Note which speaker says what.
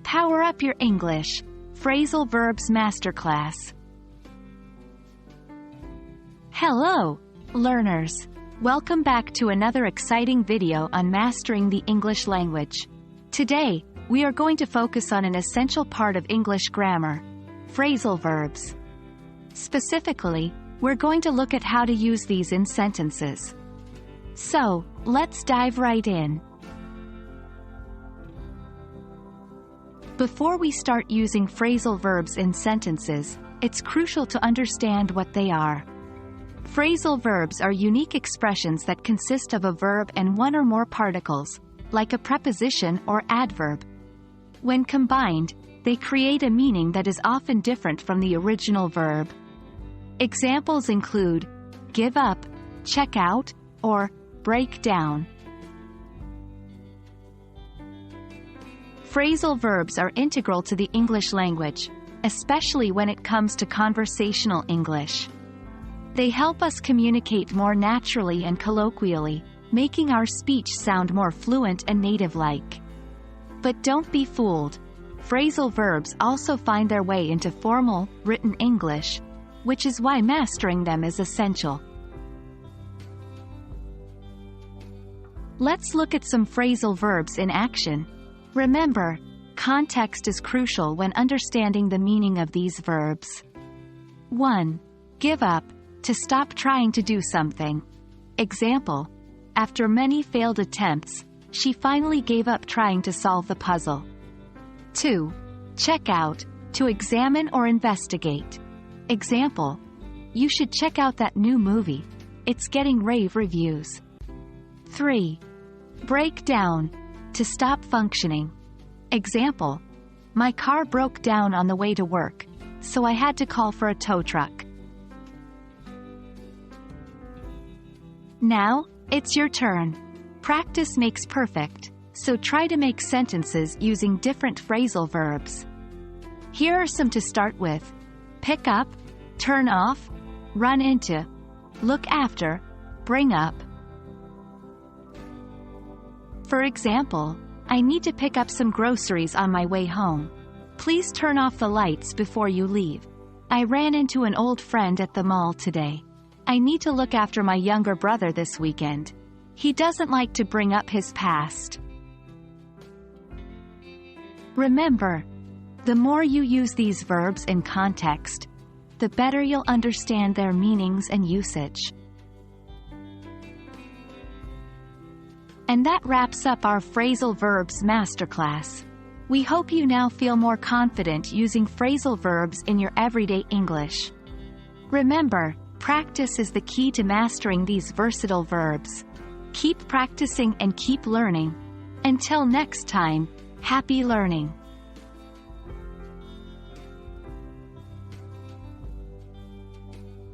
Speaker 1: Power up your English. Phrasal Verbs Masterclass. Hello, learners. Welcome back to another exciting video on mastering the English language. Today, we are going to focus on an essential part of English grammar, phrasal verbs. Specifically, we're going to look at how to use these in sentences. So, let's dive right in. Before we start using phrasal verbs in sentences, it's crucial to understand what they are. Phrasal verbs are unique expressions that consist of a verb and one or more particles, like a preposition or adverb. When combined, they create a meaning that is often different from the original verb. Examples include give up, check out, or break down. Phrasal verbs are integral to the English language, especially when it comes to conversational English. They help us communicate more naturally and colloquially, making our speech sound more fluent and native-like. But don't be fooled. Phrasal verbs also find their way into formal, written English, which is why mastering them is essential. Let's look at some phrasal verbs in action. Remember, context is crucial when understanding the meaning of these verbs. 1. Give up, to stop trying to do something. Example: after many failed attempts, she finally gave up trying to solve the puzzle. 2. Check out, to examine or investigate. Example: you should check out that new movie. It's getting rave reviews. 3. Break down, to stop functioning. Example: my car broke down on the way to work, so I had to call for a tow truck. Now, it's your turn. Practice makes perfect, so try to make sentences using different phrasal verbs. Here are some to start with: pick up, turn off, run into, look after, bring up. For example, I need to pick up some groceries on my way home. Please turn off the lights before you leave. I ran into an old friend at the mall today. I need to look after my younger brother this weekend. He doesn't like to bring up his past. Remember, the more you use these verbs in context, the better you'll understand their meanings and usage. And that wraps up our Phrasal Verbs Masterclass. We hope you now feel more confident using phrasal verbs in your everyday English. Remember, practice is the key to mastering these versatile verbs. Keep practicing and keep learning. Until next time, happy learning!